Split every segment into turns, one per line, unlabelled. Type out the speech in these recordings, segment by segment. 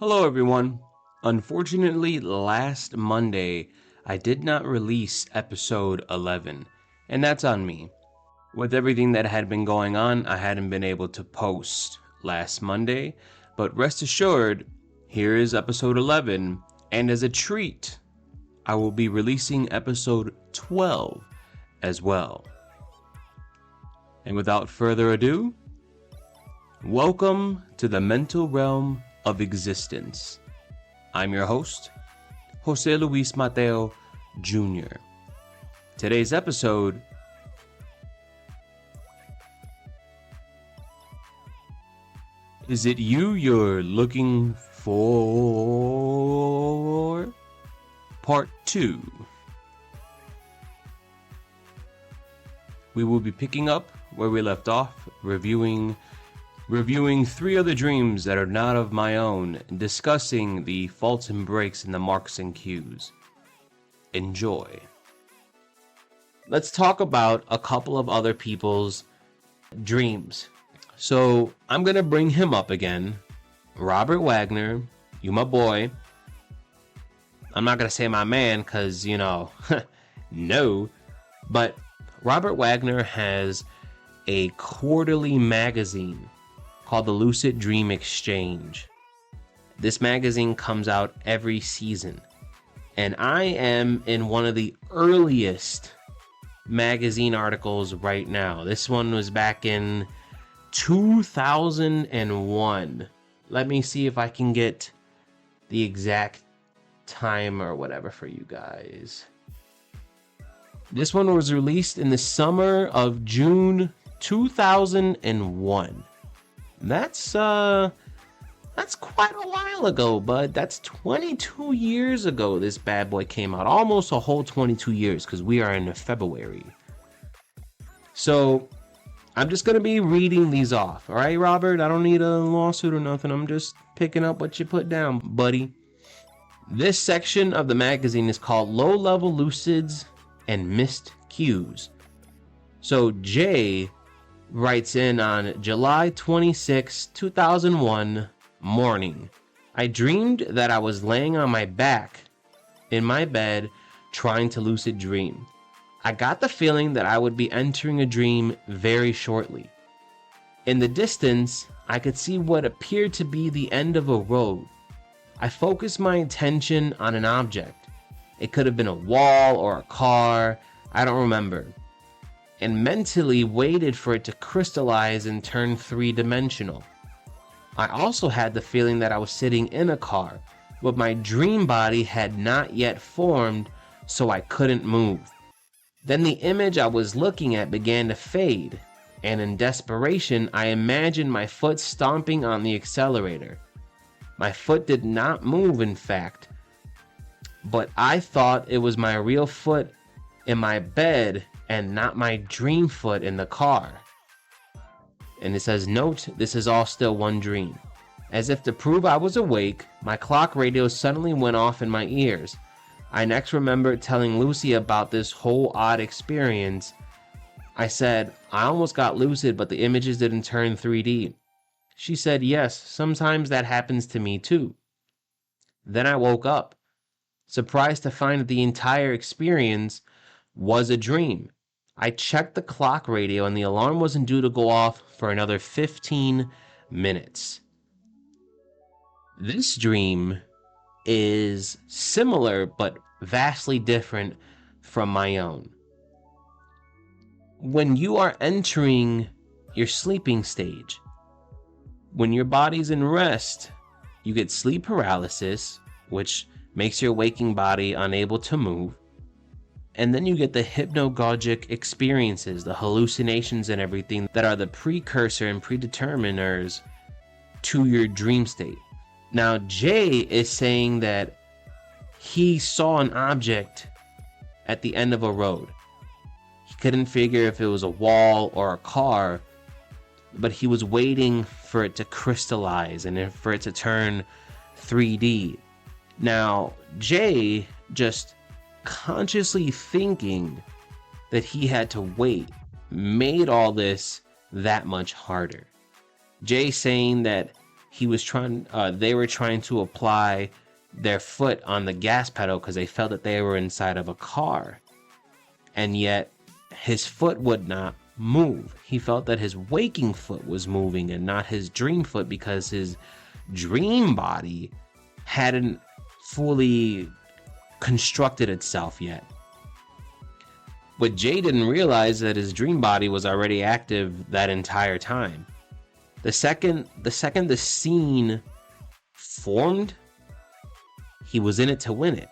Hello everyone. Unfortunately, last Monday, I did not release episode 11, and that's on me. With everything that had been going on, I hadn't been able to post last Monday, but rest assured, here is episode 11, and as a treat, I will be releasing episode 12 as well. And without further ado, welcome to the mental realm of existence. I'm your host, Jose Luis Mateo Jr. Today's episode is it you you're looking for? Part 2. We will be picking up where we left off, reviewing 3 other dreams that are not of my own, discussing the faults and breaks and the marks and cues. Enjoy. Let's talk about a couple of other people's dreams. So I'm going to bring him up again. Robert Wagner, you my boy. I'm not going to say my man because, no. But Robert Wagner has a quarterly magazine called the Lucid Dream Exchange. This magazine comes out every season, and I am in one of the earliest magazine articles right now. This one was back in 2001. Let me see if I can get the exact time or whatever for you guys. This one was released in the summer of June 2001. That's quite a while ago, bud. That's 22 years ago this bad boy came out. Almost a whole 22 years because we are in February. So I'm just going to be reading these off. All right, Robert? I don't need a lawsuit or nothing. I'm just picking up what you put down, buddy. This section of the magazine is called Low-Level Lucids and Missed Cues. So Jay writes in on July 26, 2001 morning. I dreamed that I was laying on my back in my bed trying to lucid dream. I got the feeling that I would be entering a dream very shortly. In the distance, I could see what appeared to be the end of a road. I focused my attention on an object. It could have been a wall or a car, I don't remember, and mentally waited for it to crystallize and turn three-dimensional. I also had the feeling that I was sitting in a car, but my dream body had not yet formed, so I couldn't move. Then the image I was looking at began to fade, and in desperation, I imagined my foot stomping on the accelerator. My foot did not move, in fact, but I thought it was my real foot in my bed and not my dream foot in the car. And it says, note, this is all still one dream. As if to prove I was awake, my clock radio suddenly went off in my ears. I next remembered telling Lucy about this whole odd experience. I said, I almost got lucid, but the images didn't turn 3D. She said, yes, sometimes that happens to me too. Then I woke up, surprised to find that the entire experience was a dream. I checked the clock radio and the alarm wasn't due to go off for another 15 minutes. This dream is similar but vastly different from my own. When you are entering your sleeping stage, when your body's in rest, you get sleep paralysis, which makes your waking body unable to move. And then you get the hypnagogic experiences, the hallucinations and everything that are the precursor and predeterminers to your dream state. Now, Jay is saying that he saw an object at the end of a road. He couldn't figure if it was a wall or a car, but he was waiting for it to crystallize and for it to turn 3D. Now, Jay just consciously thinking that he had to wait made all this that much harder. Jay saying that they were trying to apply their foot on the gas pedal because they felt that they were inside of a car. And yet his foot would not move. He felt that his waking foot was moving and not his dream foot, because his dream body hadn't fully constructed itself yet. But Jay didn't realize that his dream body was already active that entire time. The second the scene formed, he was in it to win it.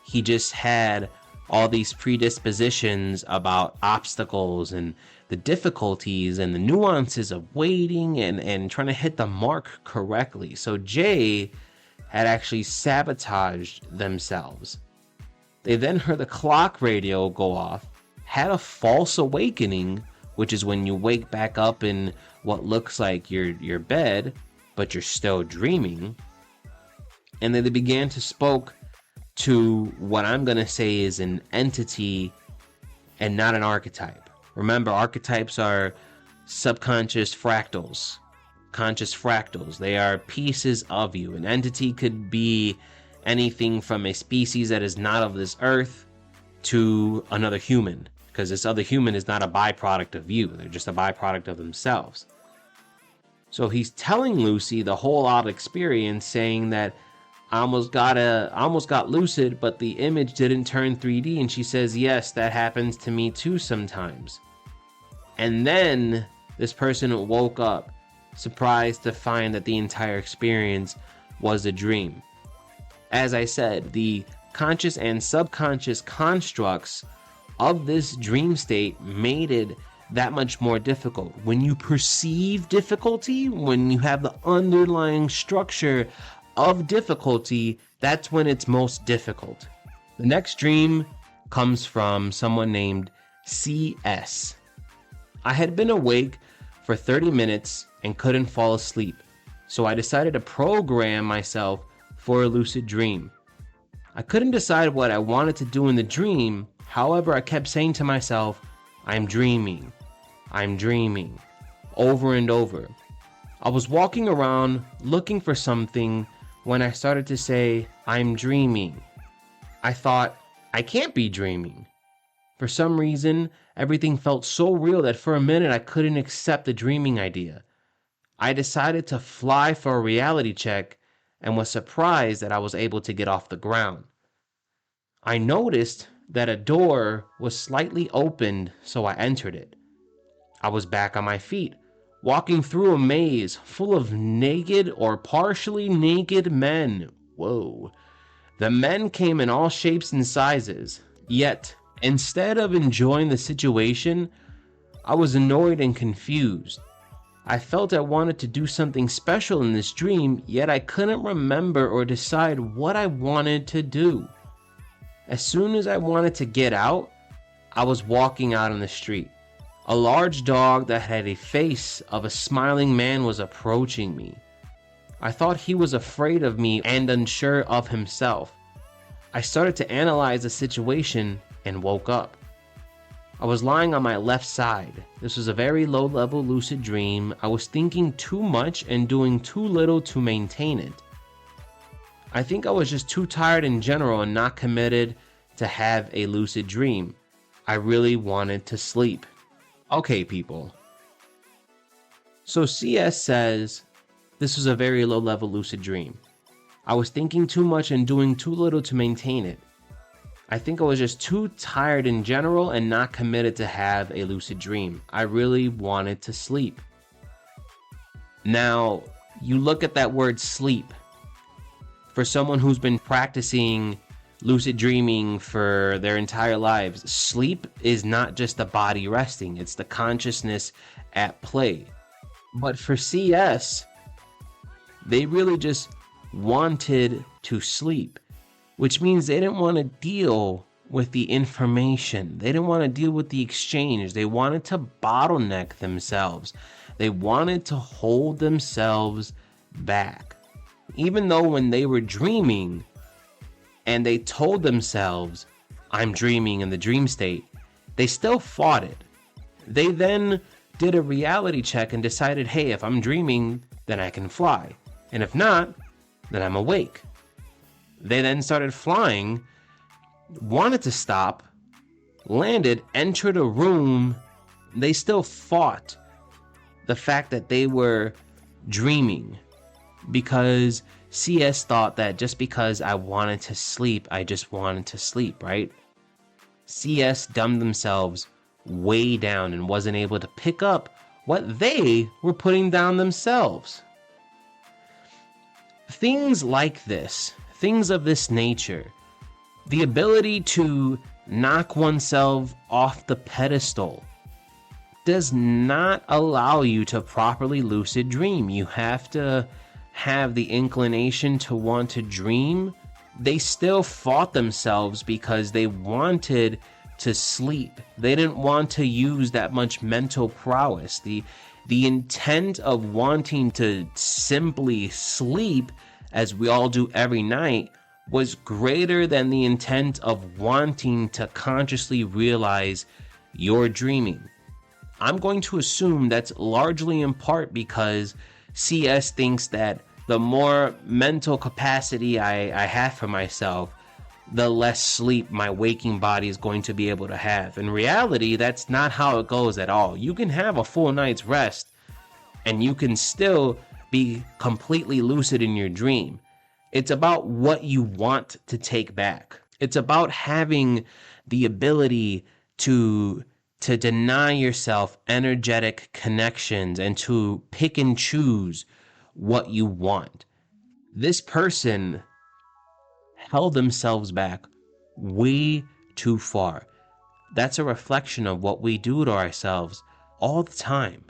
He just had all these predispositions about obstacles and the difficulties and the nuances of waiting and trying to hit the mark correctly. So Jay had actually sabotaged themselves. They then heard the clock radio go off, had a false awakening, which is when you wake back up in what looks like your bed, but you're still dreaming. And then they began to spoke to what I'm going to say is an entity and not an archetype. Remember, archetypes are subconscious fractals, conscious fractals. They are pieces of you. An entity could be anything from a species that is not of this earth to another human, because this other human is not a byproduct of you. They're just a byproduct of themselves. So he's telling Lucy the whole odd experience, saying that I almost got lucid, but the image didn't turn 3D. And she says, yes, that happens to me too sometimes. And then this person woke up, surprised to find that the entire experience was a dream. As I said, the conscious and subconscious constructs of this dream state made it that much more difficult. When you perceive difficulty, when you have the underlying structure of difficulty, that's when it's most difficult. The next dream comes from someone named CS. I had been awake for 30 minutes and couldn't fall asleep, so I decided to program myself for a lucid dream. I couldn't decide what I wanted to do in the dream. However, I kept saying to myself, I'm dreaming, over and over. I was walking around looking for something when I started to say, I'm dreaming. I thought, I can't be dreaming. For some reason, everything felt so real that for a minute I couldn't accept the dreaming idea. I decided to fly for a reality check and was surprised that I was able to get off the ground. I noticed that a door was slightly opened, so I entered it. I was back on my feet, walking through a maze full of naked or partially naked men. Whoa. The men came in all shapes and sizes. Yet, instead of enjoying the situation, I was annoyed and confused. I felt I wanted to do something special in this dream, yet I couldn't remember or decide what I wanted to do. As soon as I wanted to get out, I was walking out on the street. A large dog that had a face of a smiling man was approaching me. I thought he was afraid of me and unsure of himself. I started to analyze the situation and woke up. I was lying on my left side. This was a very low-level lucid dream. I was thinking too much and doing too little to maintain it. I think I was just too tired in general and not committed to have a lucid dream. I really wanted to sleep. Okay, people. So CS says, this was a very low-level lucid dream. I was thinking too much and doing too little to maintain it. I think I was just too tired in general and not committed to have a lucid dream. I really wanted to sleep. Now, you look at that word sleep. For someone who's been practicing lucid dreaming for their entire lives, sleep is not just the body resting, it's the consciousness at play. But for CS, they really just wanted to sleep, which means they didn't want to deal with the information. They didn't want to deal with the exchange. They wanted to bottleneck themselves. They wanted to hold themselves back. Even though when they were dreaming and they told themselves, I'm dreaming in the dream state, they still fought it. They then did a reality check and decided, hey, if I'm dreaming, then I can fly. And if not, then I'm awake. They then started flying, wanted to stop, landed, entered a room. They still fought the fact that they were dreaming, because CS thought that just because I wanted to sleep, I just wanted to sleep, right? CS dumbed themselves way down and wasn't able to pick up what they were putting down themselves. Things like this, things of this nature, the ability to knock oneself off the pedestal, does not allow you to properly lucid dream. You have to have the inclination to want to dream. They still fought themselves because they wanted to sleep. They didn't want to use that much mental prowess. The intent of wanting to simply sleep, as we all do every night, was greater than the intent of wanting to consciously realize you're dreaming. I'm going to assume that's largely in part because CS thinks that the more mental capacity I have for myself, the less sleep my waking body is going to be able to have. In reality, that's not how it goes at all. You can have a full night's rest and you can still be completely lucid in your dream. It's about what you want to take back. It's about having the ability to deny yourself energetic connections and to pick and choose what you want. This person held themselves back way too far. That's a reflection of what we do to ourselves all the time.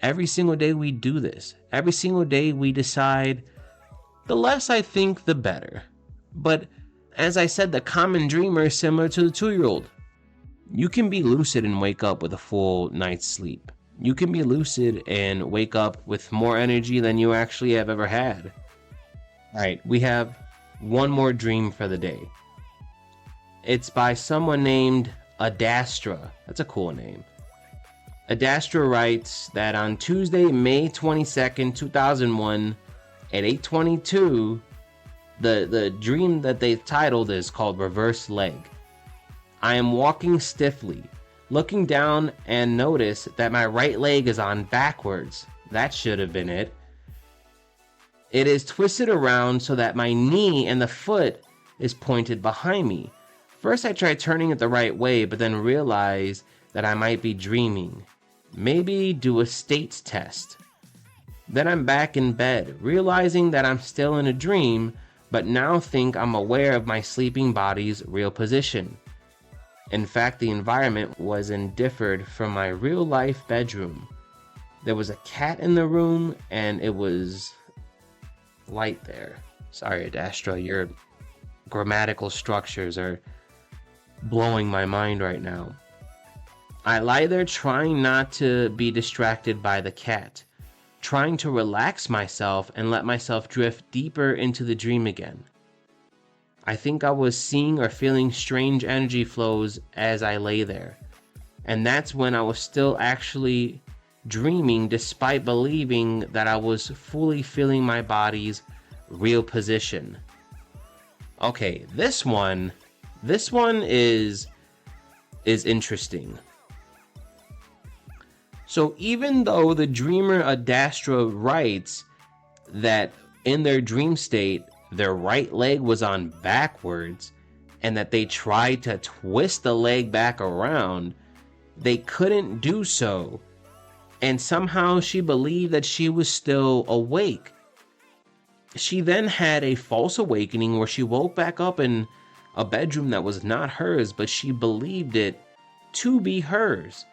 Every single day we do this. Every single day we decide, the less I think, the better. But as I said, the common dreamer is similar to the 2-year-old. You can be lucid and wake up with a full night's sleep. You can be lucid and wake up with more energy than you actually have ever had. All right, we have one more dream for the day. It's by someone named Adastra. That's a cool name. Adastra writes that on Tuesday, May 22nd, 2001, at 8:22, the dream that they titled is called Reverse Leg. I am walking stiffly, looking down and notice that my right leg is on backwards. That should have been it. It is twisted around so that my knee and the foot is pointed behind me. First I tried turning it the right way, but then realized that I might be dreaming. Maybe do a states test. Then I'm back in bed, realizing that I'm still in a dream, but now think I'm aware of my sleeping body's real position. In fact, the environment was differed from my real-life bedroom. There was a cat in the room, and it was light there. Sorry, Adastra, your grammatical structures are blowing my mind right now. I lie there trying not to be distracted by the cat, trying to relax myself and let myself drift deeper into the dream again. I think I was seeing or feeling strange energy flows as I lay there. And that's when I was still actually dreaming, despite believing that I was fully feeling my body's real position. Okay, this one is interesting. So even though the dreamer Adastra writes that in their dream state, their right leg was on backwards, and that they tried to twist the leg back around, they couldn't do so. And somehow she believed that she was still awake. She then had a false awakening where she woke back up in a bedroom that was not hers, but she believed it to be hers.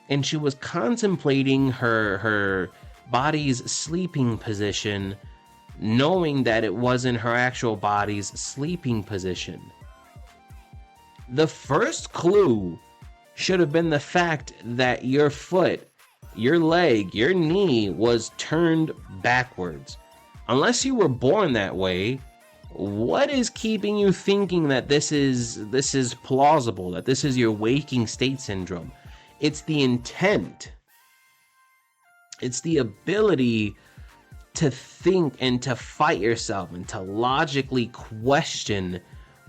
And she was contemplating her body's sleeping position, knowing that it wasn't her actual body's sleeping position. The first clue should have been the fact that your foot, your leg, your knee was turned backwards. Unless you were born that way, what is keeping you thinking that this is plausible, that this is your waking state syndrome? It's the intent. It's the ability to think and to fight yourself and to logically question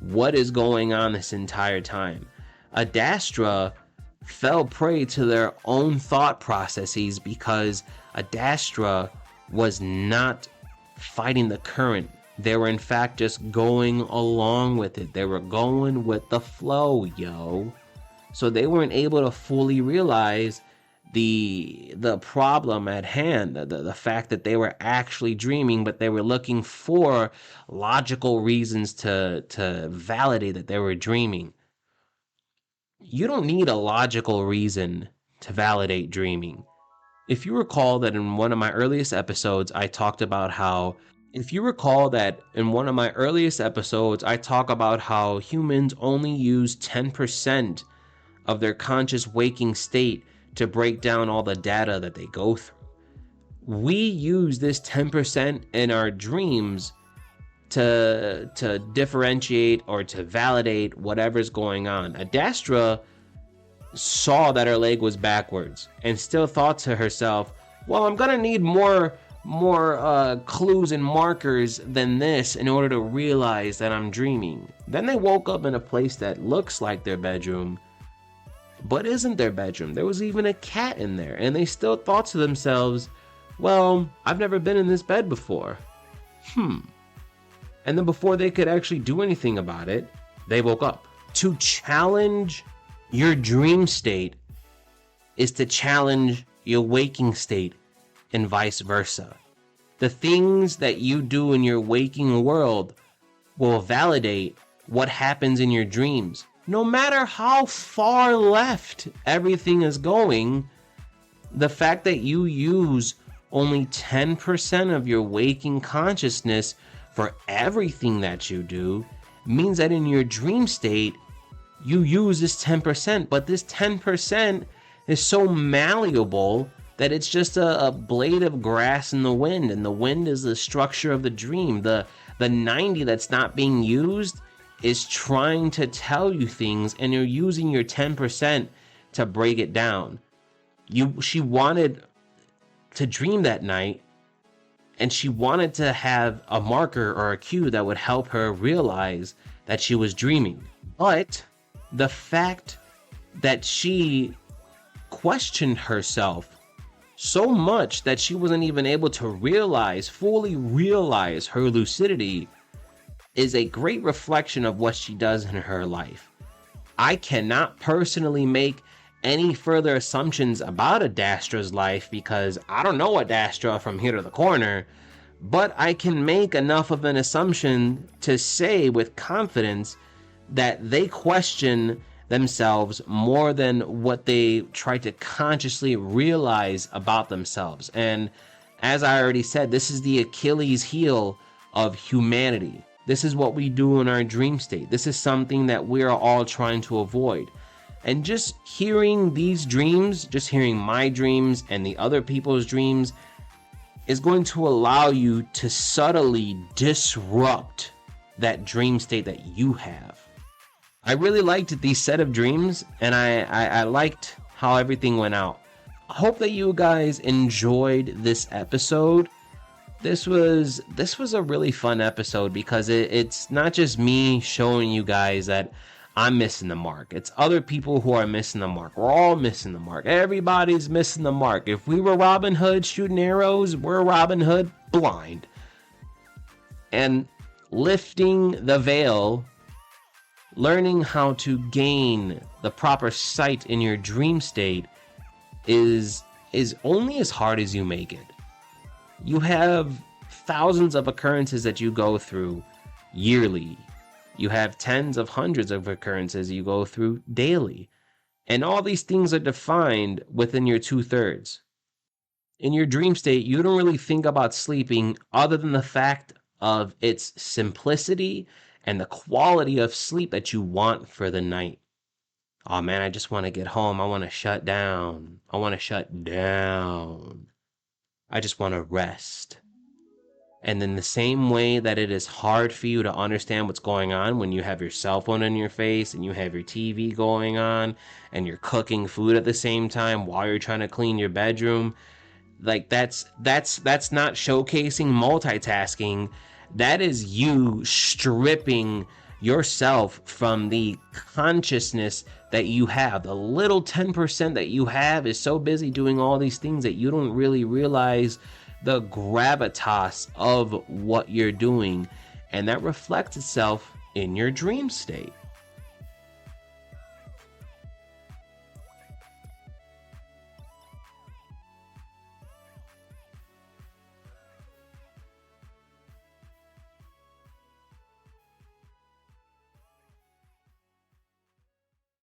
what is going on this entire time. Adastra fell prey to their own thought processes because Adastra was not fighting the current. They were in fact just going along with it. They were going with the flow, yo. So they weren't able to fully realize the problem at hand, the fact that they were actually dreaming, but they were looking for logical reasons to validate that they were dreaming. You don't need a logical reason to validate dreaming. If you recall that in one of my earliest episodes, I talk about how humans only use 10% of their conscious waking state to break down all the data that they go through. We use this 10% in our dreams to differentiate or to validate whatever's going on. Adastra saw that her leg was backwards and still thought to herself, well, I'm gonna need more clues and markers than this in order to realize that I'm dreaming. Then they woke up in a place that looks like their bedroom but isn't their bedroom. There was even a cat in there, and they still thought to themselves, well, I've never been in this bed before. And then before they could actually do anything about it, they woke up. To challenge your dream state is to challenge your waking state, and vice versa. The things that you do in your waking world will validate what happens in your dreams. No matter how far left everything is going, the fact that you use only 10% of your waking consciousness for everything that you do means that in your dream state, you use this 10%, but this 10% is so malleable that it's just a blade of grass in the wind, and the wind is the structure of the dream. The 90 that's not being used is trying to tell you things, and you're using your 10% to break it down. She wanted to dream that night, and she wanted to have a marker or a cue that would help her realize that she was dreaming. But the fact that she questioned herself so much that she wasn't even able to fully realize her lucidity is a great reflection of what she does in her life. I cannot personally make any further assumptions about Adastra's life because I don't know Adastra from here to the corner, but I can make enough of an assumption to say with confidence that they question themselves more than what they try to consciously realize about themselves. And as I already said, this is the Achilles heel of humanity. This is what we do in our dream state. This is something that we are all trying to avoid. And just hearing these dreams, just hearing my dreams and the other people's dreams, is going to allow you to subtly disrupt that dream state that you have. I really liked these set of dreams, and I liked how everything went out. I hope that you guys enjoyed this episode. This was a really fun episode because it's not just me showing you guys that I'm missing the mark. It's other people who are missing the mark. We're all missing the mark. Everybody's missing the mark. If we were Robin Hood shooting arrows, we're Robin Hood blind. And lifting the veil, learning how to gain the proper sight in your dream state is only as hard as you make it. You have thousands of occurrences that you go through yearly. You have tens of hundreds of occurrences you go through daily. And all these things are defined within your 2/3. In your dream state, you don't really think about sleeping other than the fact of its simplicity and the quality of sleep that you want for the night. Oh man, I just want to get home. I want to shut down. I just want to rest. And in the same way that it is hard for you to understand what's going on when you have your cell phone in your face and you have your TV going on and you're cooking food at the same time while you're trying to clean your bedroom, Like that's not showcasing multitasking. That is you stripping yourself from the consciousness that you have. The little 10% that you have is so busy doing all these things that you don't really realize the gravitas of what you're doing, and that reflects itself in your dream state.